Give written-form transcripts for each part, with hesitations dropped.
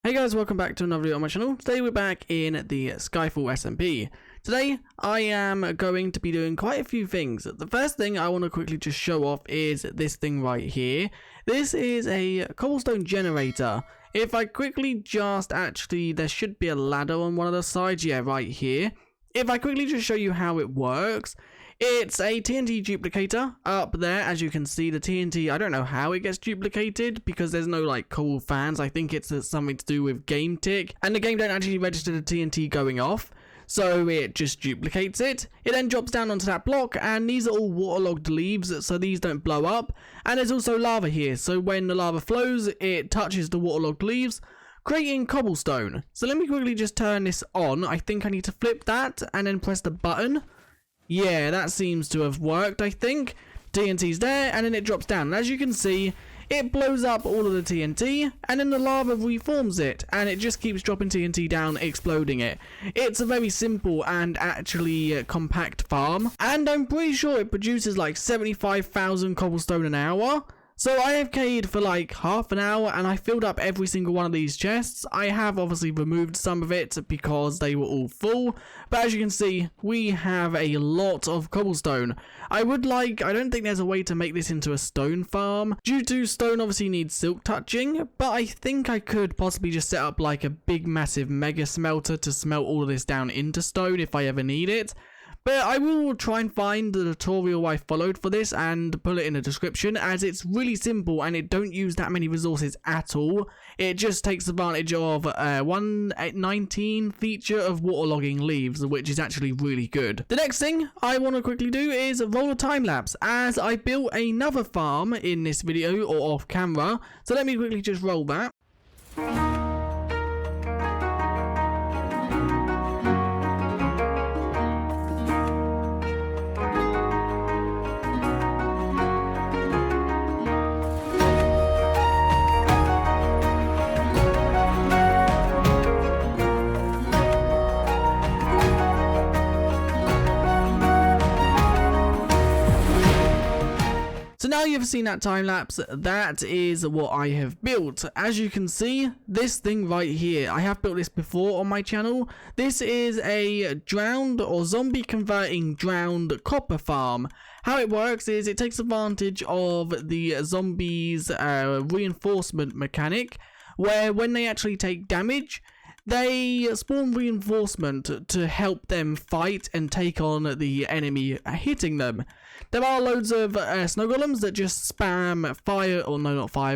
Hey guys, welcome back to another video on my channel. Today we're back in the SkyFall SMP. Today I am going to be doing quite a few things. The first thing I want to quickly just show off is this thing right here. This is a cobblestone generator. If I quickly just there should be a ladder on one of the sides, yeah, right here. If I quickly just show you how it works, it's a TNT duplicator up there. As you can see, the TNT, I don't know how it gets duplicated because there's no like cool fans. I think it's something to do with game tick, and the game don't actually register the TNT going off, so it just duplicates it. It then drops down onto that block, and these are all waterlogged leaves, so these don't blow up. And there's also lava here, so when the lava flows, it touches the waterlogged leaves, creating cobblestone. So let me quickly just turn this on. I think I need to flip that and then press the button. Yeah, that seems to have worked, I think. TNT's there, and then it drops down. And as you can see, it blows up all of the TNT, and then the lava reforms it, and it just keeps dropping TNT down, exploding it. It's a very simple and actually compact farm, and I'm pretty sure it produces like 75,000 cobblestone an hour. So I AFK'd for like half an hour and I filled up every single one of these chests. I have obviously removed some of it because they were all full, but as you can see, we have a lot of cobblestone. I don't think there's a way to make this into a stone farm, due to stone obviously needs silk touching, but I think I could possibly just set up like a big massive mega smelter to smelt all of this down into stone if I ever need it. But I will try and find the tutorial I followed for this and put it in the description, as it's really simple and it don't use that many resources at all. It just takes advantage of 1.19 feature of waterlogging leaves, which is actually really good. The next thing I want to quickly do is roll a time lapse, as I built another farm in this video or off camera. So let me quickly just roll that. So now you've seen that time lapse, that is what I have built. As you can see, this thing right here, I have built this before on my channel. This is a drowned or zombie converting drowned copper farm. How it works is it takes advantage of the zombies reinforcement mechanic, where when they actually take damage, they spawn reinforcement to help them fight and take on the enemy hitting them. There are loads of snow golems that just spam spam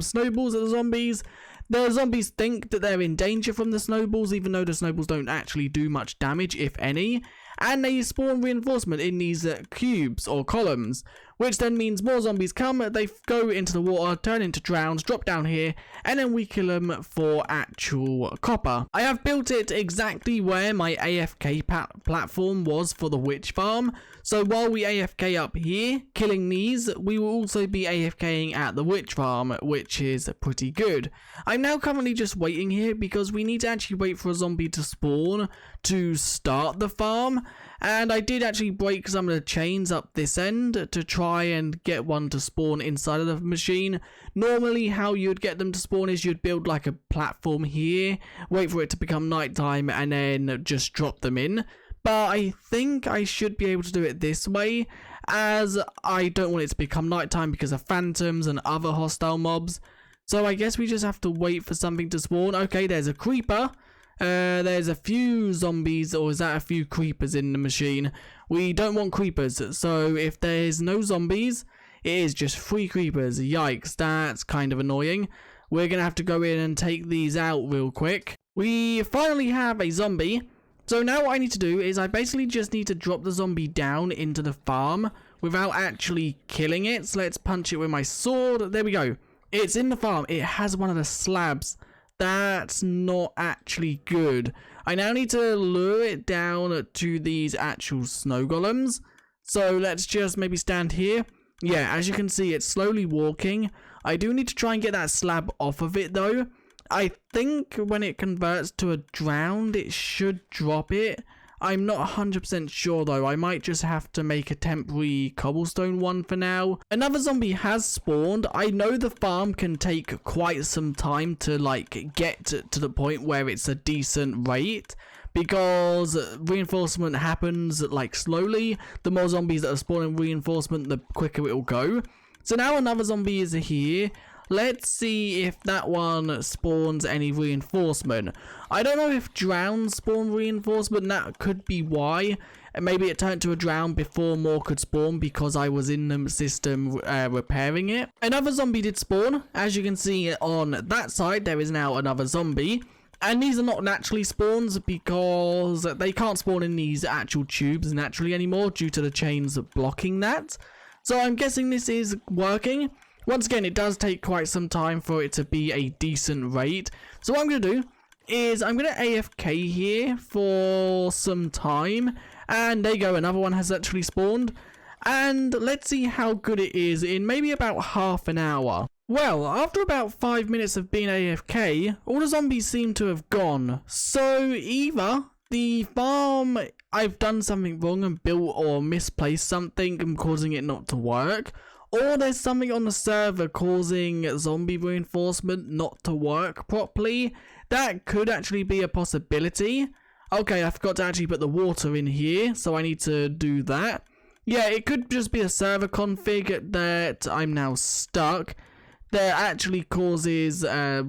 snowballs at the zombies. The zombies think that they're in danger from the snowballs, even though the snowballs don't actually do much damage, if any. And they spawn reinforcement in these cubes or columns, which then means more zombies come, they go into the water, turn into drowns, drop down here, and then we kill them for actual copper. I have built it exactly where my AFK platform was for the witch farm, so while we AFK up here, killing these, we will also be AFKing at the witch farm, which is pretty good. I'm now currently just waiting here because we need to actually wait for a zombie to spawn to start the farm, and I did actually break some of the chains up this end to try and get one to spawn inside of the machine. Normally how you'd get them to spawn is you'd build like a platform here, wait for it to become nighttime, and then just drop them in. But I think I should be able to do it this way, as I don't want it to become nighttime because of phantoms and other hostile mobs. So I guess we just have to wait for something to spawn. Okay, there's a creeper. There's a few zombies, or is that a few creepers in the machine? We don't want creepers, so if there's no zombies, it is just 3 creepers. Yikes, that's kind of annoying. We're gonna have to go in and take these out real quick. We finally have a zombie. So now what I need to do is I basically just need to drop the zombie down into the farm without actually killing it. So let's punch it with my sword. There we go. It's in the farm. It has one of the slabs. That's not actually good. I now need to lure it down to these actual snow golems. So let's just maybe stand here. Yeah, as you can see, it's slowly walking. I do need to try and get that slab off of it though. I think when it converts to a drowned, it should drop it. I'm not 100% sure though. I might just have to make a temporary cobblestone one for now. Another zombie has spawned. I know the farm can take quite some time to like get to the point where it's a decent rate, because reinforcement happens like slowly. The more zombies that are spawning reinforcement, the quicker it will go. So now another zombie is here. Let's see if that one spawns any reinforcement. I don't know if drowns spawn reinforcement. That could be why. Maybe it turned to a drown before more could spawn because I was in the system repairing it. Another zombie did spawn. As you can see on that side, there is now another zombie. And these are not naturally spawns because they can't spawn in these actual tubes naturally anymore due to the chains blocking that. So I'm guessing this is working. Once again, it does take quite some time for it to be a decent rate. So what I'm going to do is I'm going to AFK here for some time. And there you go, another one has actually spawned. And let's see how good it is in maybe about half an hour. Well, after about 5 minutes of being AFK, all the zombies seem to have gone. So either the farm, I've done something wrong and built or misplaced something and causing it not to work, or there's something on the server causing zombie reinforcement not to work properly. That could actually be a possibility. Okay, I forgot to actually put the water in here, so I need to do that. Yeah, it could just be a server config that I'm now stuck. That actually causes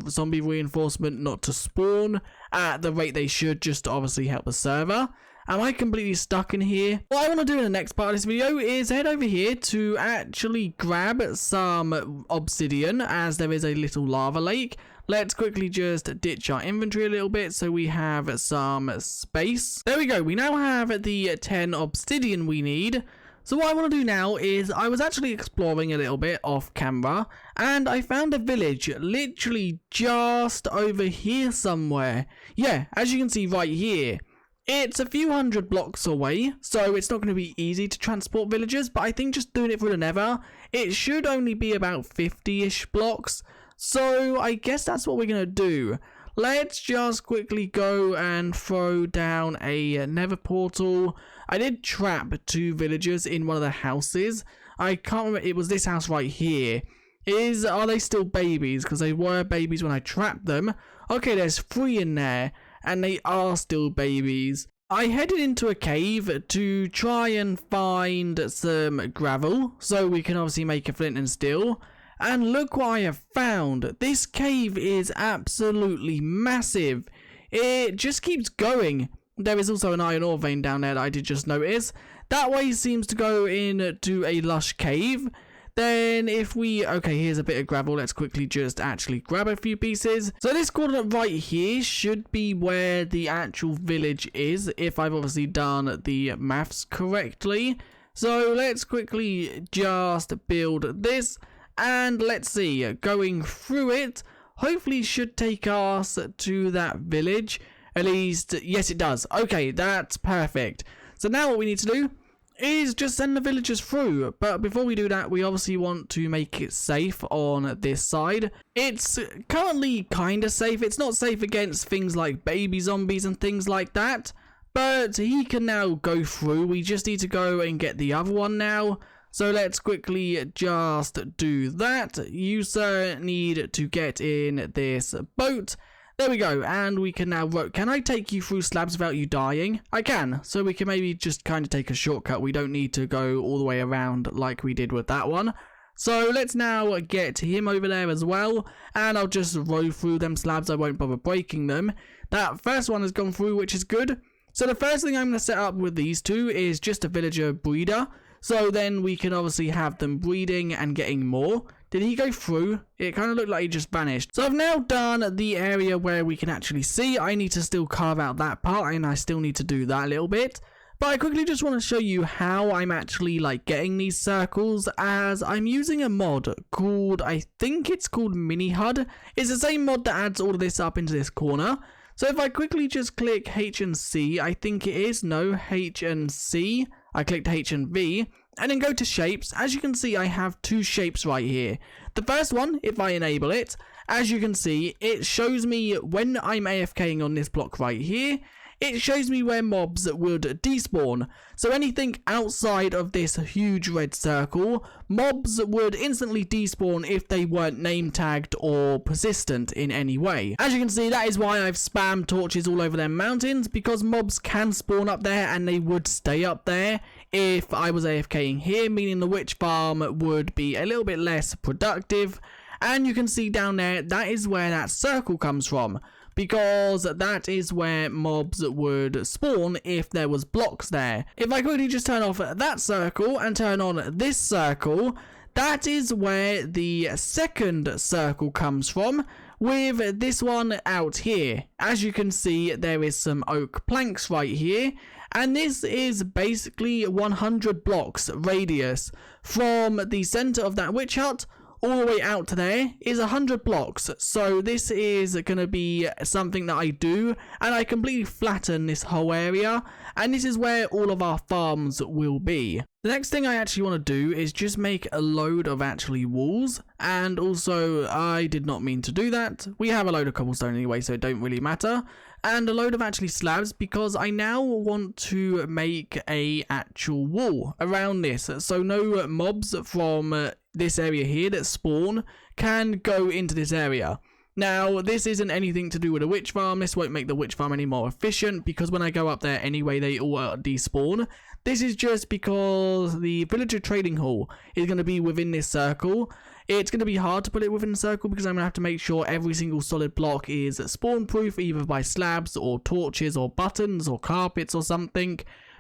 zombie reinforcement not to spawn at the rate they should, just to obviously help the server. Am I completely stuck in here? What I want to do in the next part of this video is head over here to actually grab some obsidian, as there is a little lava lake. Let's quickly just ditch our inventory a little bit so we have some space. There we go. We now have the 10 obsidian we need. So what I want to do now is, I was actually exploring a little bit off camera and I found a village literally just over here somewhere. Yeah, as you can see right here. It's a few hundred blocks away, so it's not going to be easy to transport villagers, but I think just doing it through the nether, it should only be about 50-ish blocks. So I guess that's what we're going to do. Let's just quickly go and throw down a nether portal. I did trap 2 villagers in one of the houses. I can't remember, it was this house right here. Are they still babies? Because they were babies when I trapped them. Okay, there's 3 in there, and they are still babies. I headed into a cave to try and find some gravel, so we can obviously make a flint and steel. And look what I have found. This cave is absolutely massive. It just keeps going. There is also an iron ore vein down there that I did just notice. That way seems to go into a lush cave. Then if we, okay, here's a bit of gravel. Let's quickly just actually grab a few pieces. So this coordinate right here should be where the actual village is, if I've obviously done the maths correctly. So let's quickly just build this. And let's see, going through it, hopefully should take us to that village. At least, yes it does. Okay, that's perfect. So now what we need to do is just send the villagers through. But before we do that, we obviously want to make it safe on this side. It's currently kind of safe. It's not safe against things like baby zombies and things like that. But he can now go through. We just need to go and get the other one now. So let's quickly just do that. You, sir, need to get in this boat. There we go, and we can now row. Can I take you through slabs without you dying? I can, so we can maybe just kind of take a shortcut. We don't need to go all the way around like we did with that one. So let's now get him over there as well, and I'll just row through them slabs. I won't bother breaking them. That first one has gone through, which is good. So the first thing I'm going to set up with these 2 is just a villager breeder. So then we can obviously have them breeding and getting more. Did he go through? It kind of looked like he just vanished. So I've now done the area where we can actually see. I need to still carve out that part, and I still need to do that a little bit. But I quickly just want to show you how I'm actually like getting these circles, as I'm using a mod called, I think it's called Mini HUD. It's the same mod that adds all of this up into this corner. So if I quickly just click H and C, I think it is, no, H and C. I clicked H and V, and then go to shapes. As you can see, I have 2 shapes right here. The first one, if I enable it, as you can see, it shows me when I'm AFKing on this block right here. it shows me where mobs would despawn. So anything outside of this huge red circle, mobs would instantly despawn if they weren't name tagged or persistent in any way. As you can see, that is why I've spammed torches all over their mountains, because mobs can spawn up there and they would stay up there if I was AFKing here, meaning the witch farm would be a little bit less productive. And you can see down there, that is where that circle comes from, because that is where mobs would spawn if there was blocks there. If I quickly just turn off that circle and turn on this circle, that is where the second circle comes from, with this one out here. As you can see, there is some oak planks right here, and this is basically 100 blocks radius from the center of that witch hut all the way out to there is 100 blocks. So this is going to be something that I do, and I completely flatten this whole area, and this is where all of our farms will be. The next thing I actually want to do is just make a load of actually walls, and also I did not mean to do that. We have a load of cobblestone anyway, so it don't really matter. And a load of actually slabs, because I now want to make a actual wall around this, so no mobs from this area here that spawn can go into this area. Now, this isn't anything to do with a witch farm. This won't make the witch farm any more efficient, because when I go up there anyway, they all despawn. This is just because the villager trading hall is going to be within this circle. It's going to be hard to put it within the circle, because I'm going to have to make sure every single solid block is spawn proof, either by slabs or torches or buttons or carpets or something.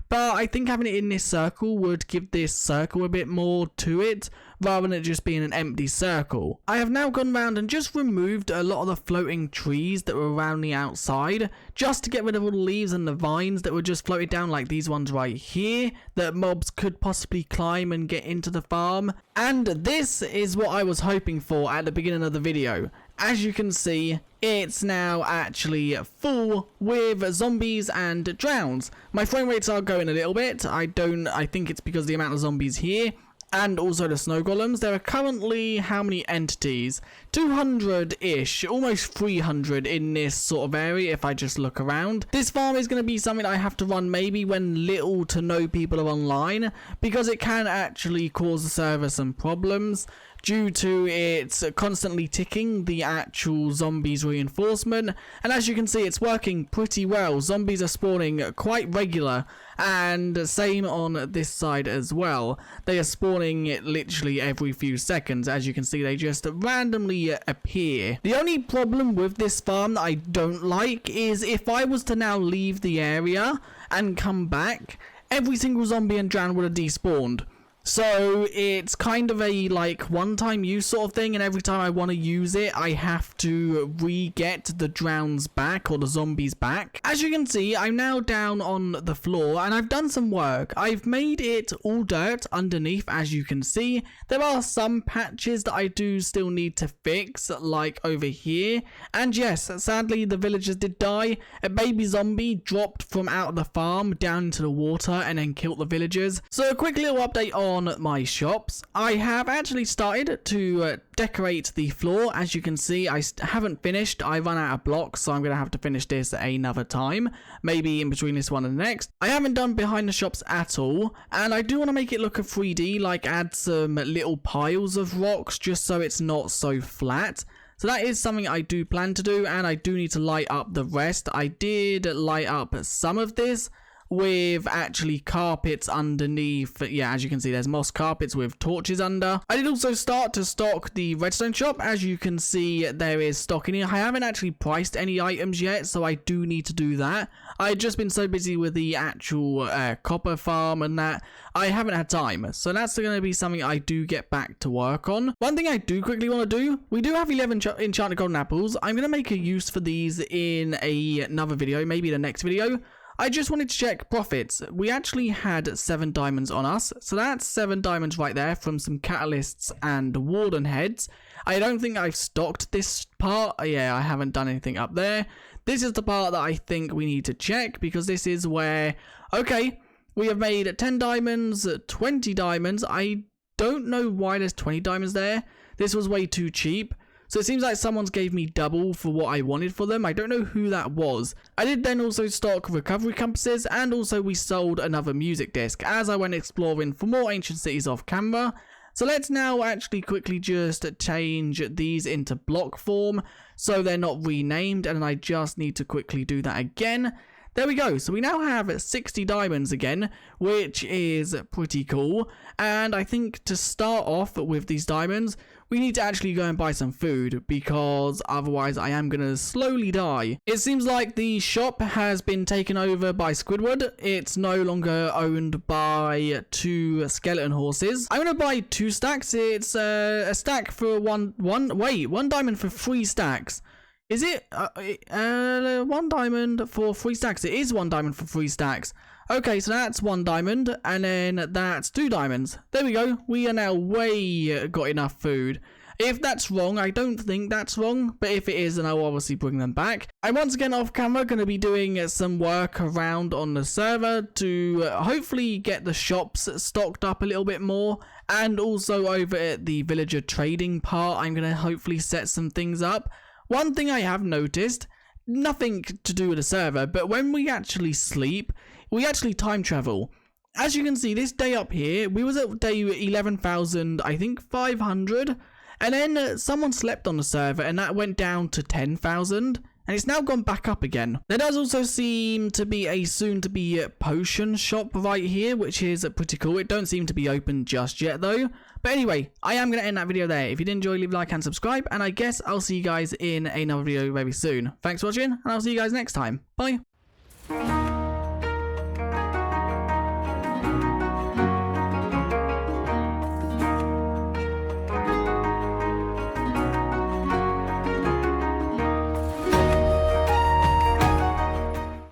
But I think having it in this circle would give this circle a bit more to it, rather than it just being an empty circle. I have now gone around and just removed a lot of the floating trees that were around the outside, just to get rid of all the leaves and the vines that were just floated down, like these ones right here, that mobs could possibly climb and get into the farm. And this is what I was hoping for at the beginning of the video. As you can see, it's now actually full with zombies and drowns. My frame rates are going a little bit. I think it's because of the amount of zombies here, and also the snow golems. There are currently how many entities? 200-ish, almost 300 in this sort of area if I just look around. This farm is going to be something I have to run maybe when little to no people are online, because it can actually cause the server some problems due to it constantly ticking the actual zombies reinforcement. And as you can see, it's working pretty well. Zombies are spawning quite regular, and same on this side as well. They are spawning literally every few seconds. As you can see, they just randomly appear. The only problem with this farm that I don't like is if I was to now leave the area and come back, every single zombie and drown would have despawned. So it's kind of a like one-time use sort of thing, and every time I want to use it, I have to re-get the drowns back, or the zombies back. As you can see, I'm now down on the floor, and I've done some work. I've made it all dirt underneath, as you can see. There are some patches that I do still need to fix, like over here. And yes, sadly, the villagers did die. A baby zombie dropped from out of the farm down into the water and then killed the villagers. So a quick little update on my shops. I have actually started to decorate the floor. As you can see, I haven't finished. I run out of blocks, so I'm going to have to finish this another time, maybe in between this one and the next. I haven't done behind the shops at all, and I do want to make it look a 3D, like add some little piles of rocks just so it's not so flat. So that is something I do plan to do, and I do need to light up the rest. I did light up some of this with actually carpets underneath. Yeah, as you can see, there's moss carpets with torches under. I did also start to stock the redstone shop. As you can see, there is stock in here. I haven't actually priced any items yet, so I do need to do that. I've just been so busy with the actual copper farm and that I haven't had time. So that's going to be something I do get back to work on. One thing I do quickly want to do, we do have 11 enchanted golden apples. I'm going to make a use for these in another video, maybe the next video. I just wanted to check profits. We actually had 7 diamonds on us, so that's 7 diamonds right there from some catalysts and warden heads. I don't think I've stocked this part. Yeah, I haven't done anything up there. This is the part that I think we need to check, because this is where, okay, we have made 10 diamonds, 20 diamonds. I don't know why there's 20 diamonds there. This was way too cheap. So it seems like someone's gave me double for what I wanted for them. I don't know who that was. I did then also stock recovery compasses, and also we sold another music disc as I went exploring for more ancient cities off camera. So let's now actually quickly just change these into block form so they're not renamed, and I just need to quickly do that again. There we go. So we now have 60 diamonds again, which is pretty cool. And I think to start off with these diamonds, we need to actually go and buy some food, because otherwise I am going to slowly die. It seems like the shop has been taken over by Squidward. It's no longer owned by 2 skeleton horses. I'm going to buy 2 stacks. It's a stack for one diamond for 3 stacks. Is it 1 diamond for 3 stacks? It is 1 diamond for 3 stacks. Okay, so that's 1 diamond, and then that's 2 diamonds. There we go. We are now way got enough food. If that's wrong, I don't think that's wrong, but if it is, then I'll obviously bring them back. I'm once again off camera going to be doing some work around on the server to hopefully get the shops stocked up a little bit more, and also over at the villager trading part, I'm going to hopefully set some things up. One thing I have noticed, nothing to do with the server, but when we actually sleep, we actually time travel. As you can see, this day up here, we was at day 11,000, I think 500, and then someone slept on the server and that went down to 10,000. And it's now gone back up again. There does also seem to be a soon-to-be potion shop right here, which is pretty cool. It don't seem to be open just yet, though. But anyway, I am going to end that video there. If you did enjoy, leave a like and subscribe. And I guess I'll see you guys in another video very soon. Thanks for watching, and I'll see you guys next time. Bye.